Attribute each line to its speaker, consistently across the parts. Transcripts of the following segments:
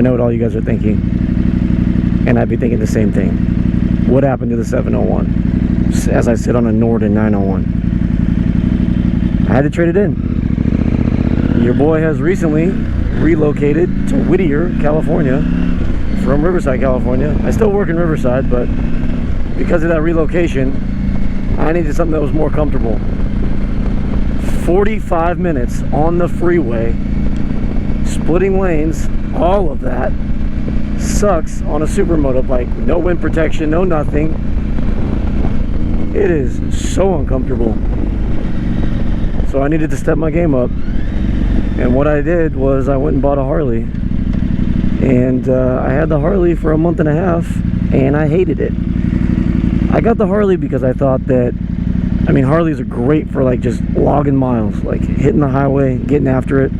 Speaker 1: know what all you guys are thinking, and I'd be thinking the same thing. What happened to the 701 as I sit on a Norden 901? I had to trade it in. Your boy has recently relocated to Whittier, California from Riverside, California. I still work in Riverside, but because of that relocation, I needed something that was more comfortable. 45 minutes on the freeway, splitting lanes, all of that sucks on a supermoto bike. No wind protection, no nothing. It is so uncomfortable. So I needed to step my game up. And what I did was I went and bought a Harley. And I had the Harley for a month and a half, and I hated it. I got the Harley because I thought that, I mean, Harleys are great for like just logging miles, like hitting the highway, getting after it.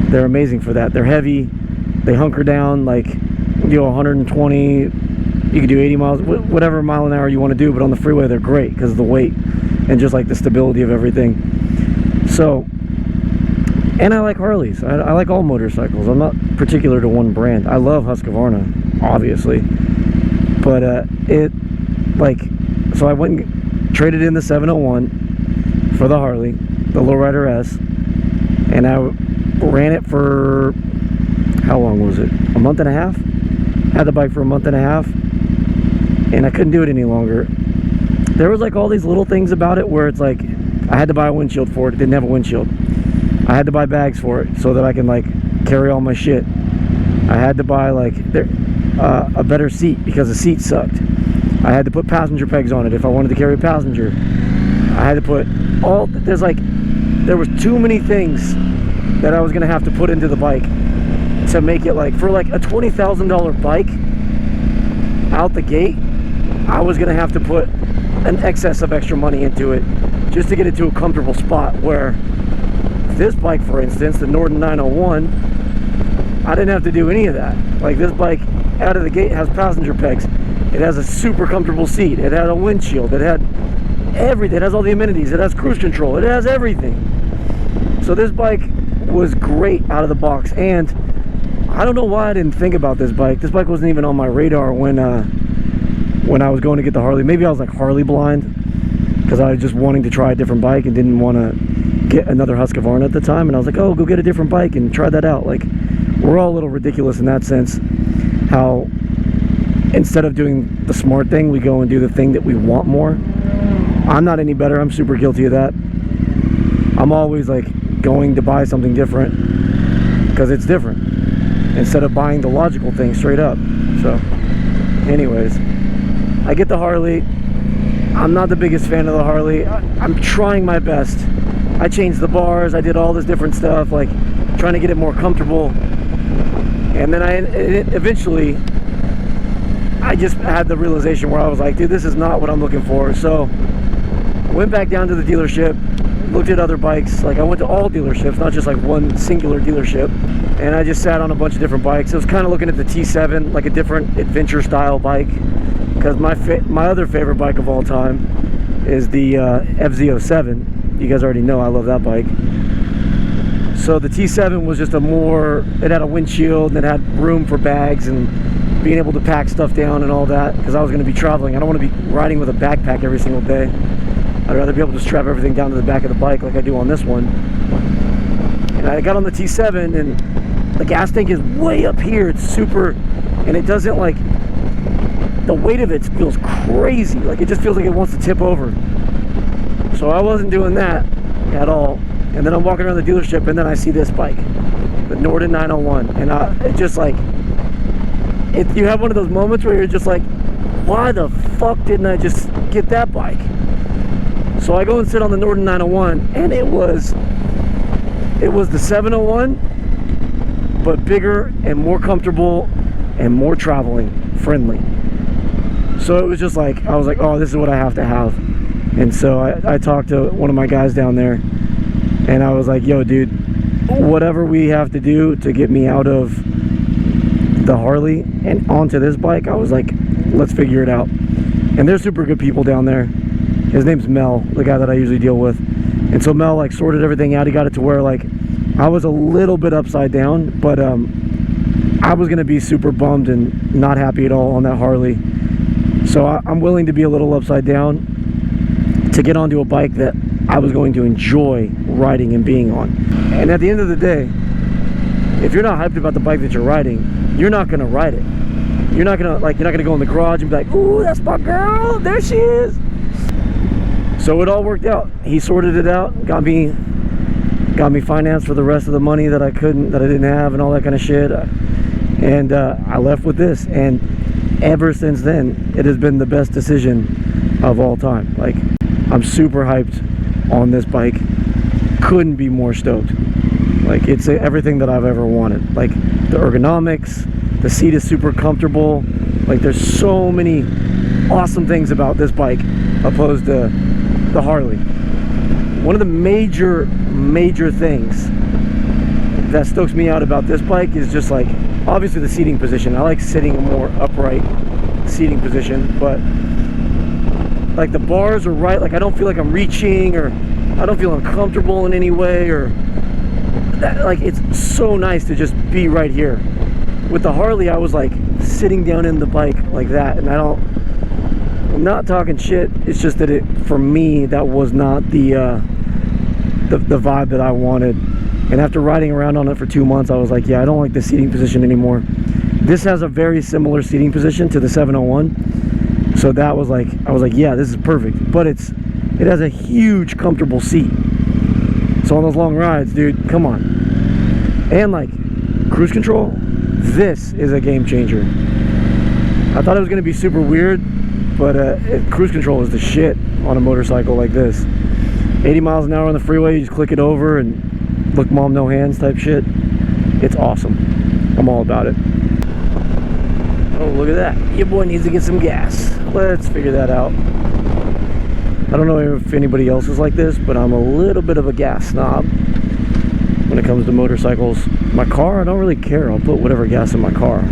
Speaker 1: They're amazing for that. They're heavy, they hunker down, like, you know, 120, you can do 80 miles, whatever mile an hour you want to do, but on the freeway they're great because of the weight and just like the stability of everything. So, and I like Harleys. I like all motorcycles. I'm not particular to one brand. I love Husqvarna, obviously, but so I went and traded in the 701 for the Harley, the Lowrider S, and I ran it for, how long was it? A month and a half? Had the bike for a month and a half, and I couldn't do it any longer. There was like all these little things about it where it's like, I had to buy a windshield for it. It didn't have a windshield. I had to buy bags for it so that I can like carry all my shit. I had to buy like a better seat because the seat sucked. I had to put passenger pegs on it if I wanted to carry a passenger. I had to put there was too many things that I was gonna have to put into the bike to make it like, for like a $20,000 bike out the gate, I was gonna have to put an excess of extra money into it just to get it to a comfortable spot. Where this bike, for instance, the Norden 901, I didn't have to do any of that. Like, this bike out of the gate has passenger pegs. It has a super comfortable seat. It had a windshield. It had everything. It has all the amenities. It has cruise control. It has everything. So this bike was great out of the box. And I don't know why I didn't think about this bike. This bike wasn't even on my radar when I was going to get the Harley. Maybe I was like Harley blind because I was just wanting to try a different bike and didn't want to get another Husqvarna at the time. And I was like, oh, go get a different bike and try that out. Like, we're all a little ridiculous in that sense, how instead of doing the smart thing, we go and do the thing that we want more. I'm not any better. I'm super guilty of that. I'm always like going to buy something different because it's different instead of buying the logical thing straight up. So anyways, I get the Harley. I'm not the biggest fan of the Harley. I'm trying my best. I changed the bars. I did all this different stuff, like trying to get it more comfortable. And then eventually I just had the realization where I was like, dude, this is not what I'm looking for. So I went back down to the dealership, looked at other bikes. Like, I went to all dealerships, not just like one singular dealership. And I just sat on a bunch of different bikes. I was kind of looking at the T7, like a different adventure style bike, because my other favorite bike of all time is the FZ07. You guys already know I love that bike. So the T7 was just it had a windshield and it had room for bags and being able to pack stuff down and all that, because I was going to be traveling. I don't want to be riding with a backpack every single day. I'd rather be able to strap everything down to the back of the bike like I do on this one. And I got on the T7 and the gas tank is way up here. It's super, and it doesn't like, the weight of it feels crazy. Like, it just feels like it wants to tip over. So I wasn't doing that at all. And then I'm walking around the dealership and then I see this bike, the Norden 901. And it just like, you have one of those moments where you're just like, why the fuck didn't I just get that bike? So I go and sit on the Norden 901, and it was the 701, but bigger and more comfortable and more traveling friendly. So it was just like, I was like, oh, this is what I have to have. And so I talked to one of my guys down there, and I was like, yo, dude, whatever we have to do to get me out of the Harley and onto this bike, I was like, let's figure it out. And they're super good people down there. His name's Mel, the guy that I usually deal with. And so Mel like sorted everything out. He got it to where like I was a little bit upside down, but I I was going to be super bummed and not happy at all on that Harley. So I'm willing to be a little upside down to get onto a bike that I was going to enjoy riding and being on. And at the end of the day, if you're not hyped about the bike that you're riding, you're not going to ride it. You're not going to go in the garage and be like, ooh, that's my girl, there she is. So it all worked out. He sorted it out, got me financed for the rest of the money that I didn't have and all that kind of shit. And I left with this, and ever since then it has been the best decision of all time. Like, I'm super hyped on this bike, couldn't be more stoked. Like, it's everything that I've ever wanted. Like, the ergonomics, the seat is super comfortable. Like, there's so many awesome things about this bike opposed to the Harley. One of the major things that stokes me out about this bike is just, like, obviously the seating position. I like sitting a more upright seating position, but like the bars are right. Like, I don't feel like I'm reaching, or I don't feel uncomfortable in any way, or that, like, it's so nice to just be right here. With the Harley, I was like sitting down in the bike like that, and I'm not talking shit. It's just that for me, that was not the vibe that I wanted. And after riding around on it for 2 months, I was like, yeah, I don't like the seating position anymore. This has a very similar seating position to the 701. So that was like, I was like, yeah, this is perfect. But it has a huge, comfortable seat. So on those long rides, dude, come on. And like, cruise control, this is a game changer. I thought it was going to be super weird, but cruise control is the shit on a motorcycle like this. 80 miles an hour on the freeway, you just click it over and look mom no hands type shit. It's awesome. I'm all about it. Oh, look at that. Your boy needs to get some gas. Let's figure that out. I don't know if anybody else is like this, but I'm a little bit of a gas snob when it comes to motorcycles. My car, I don't really care. I'll put whatever gas in my car.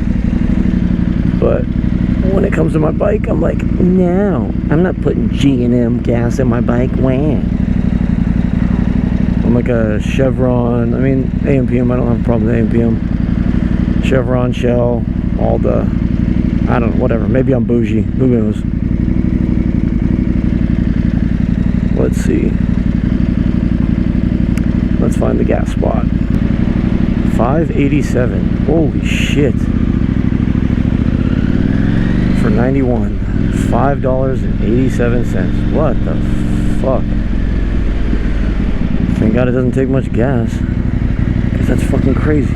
Speaker 1: But when it comes to my bike, I'm like, no, I'm not putting G&M gas in my bike. Wow. I'm like a Chevron, I mean, AMPM, I don't have a problem with AMPM. Chevron, Shell, all the, I don't know, whatever. Maybe I'm bougie. Who knows? Let's see. Let's find the gas spot. 587. Holy shit. For 91. $5.87. What the fuck? Thank God it doesn't take much gas, because that's fucking crazy.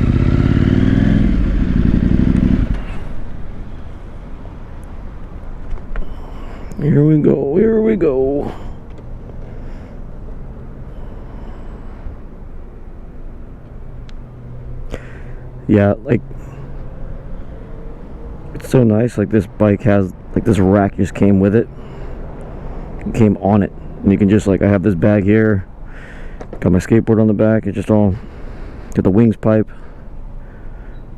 Speaker 1: Here we go, here we go. Yeah, like, it's so nice. Like, this bike has, like, this rack just came with it. It came on it. And you can just, like, I have this bag here. Got my skateboard on the back. It just all, got the wings pipe.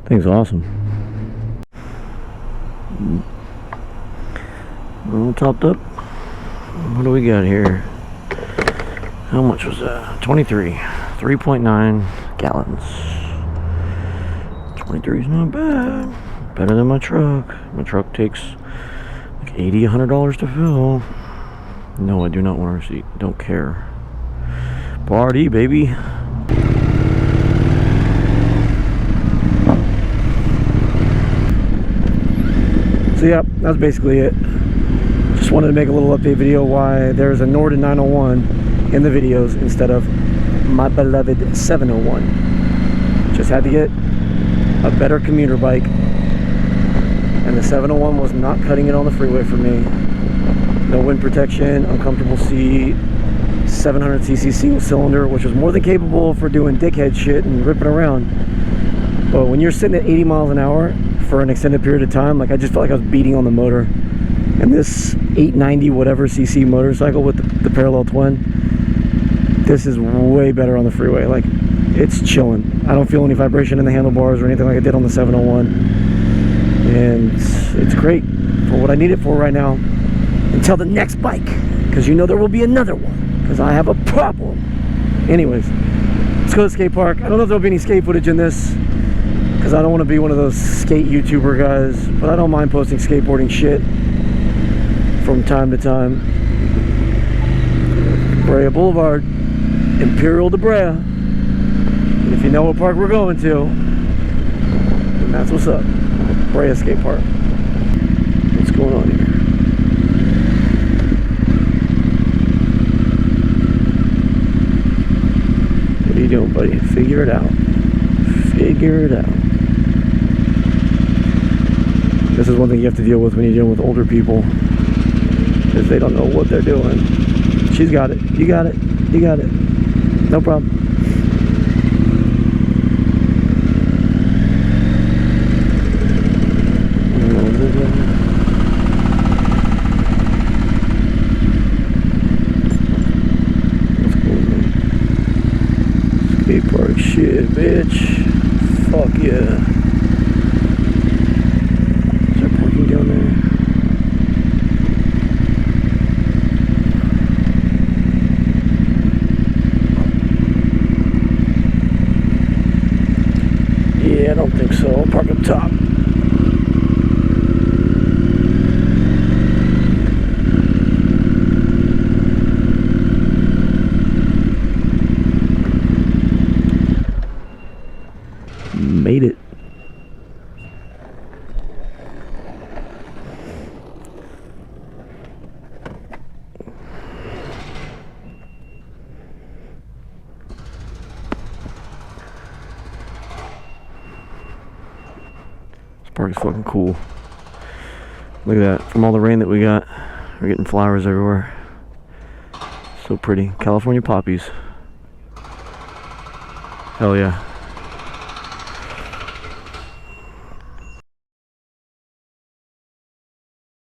Speaker 1: Thing's awesome. All topped up. What do we got here? How much was that? 23. 3.9 gallons. 23 is not bad. Better than my truck. My truck takes like $80, $100 to fill. No, I do not want a receipt. Don't care. Party, baby. So yeah, that's basically it. Just wanted to make a little update video why there's a Norden 901 in the videos instead of my beloved 701. Just had to get a better commuter bike, and the 701 was not cutting it on the freeway for me. No wind protection, uncomfortable seat, 700cc single cylinder, which was more than capable for doing dickhead shit and ripping around. But when you're sitting at 80 miles an hour for an extended period of time, like, I just felt like I was beating on the motor. And this 890 whatever cc motorcycle with the parallel twin, this is way better on the freeway. Like, it's chilling. I don't feel any vibration in the handlebars or anything like I did on the 701. And it's great for what I need it for right now, until the next bike, because you know there will be another one, because I have a problem. Anyways, let's go to the skate park. I don't know if there'll be any skate footage in this, because because I don't want to be one of those skate YouTuber guys, but I don't mind posting skateboarding shit from time to time. Brea Boulevard, Imperial de Brea. And if you know what park we're going to, then that's what's up. Brea Skate Park. What's going on here? What are you doing, buddy? Figure it out. Figure it out. This is one thing you have to deal with when you're dealing with older people, is they don't know what they're doing. She's got it. You got it. You got it. No problem. Skate park shit, bitch. Fuck yeah. Is there parking down there? Yeah, I don't think so. I'll park up top. Made it. This park is fucking cool. Look at that. From all the rain that we got, we're getting flowers everywhere. So pretty. California poppies. Hell yeah.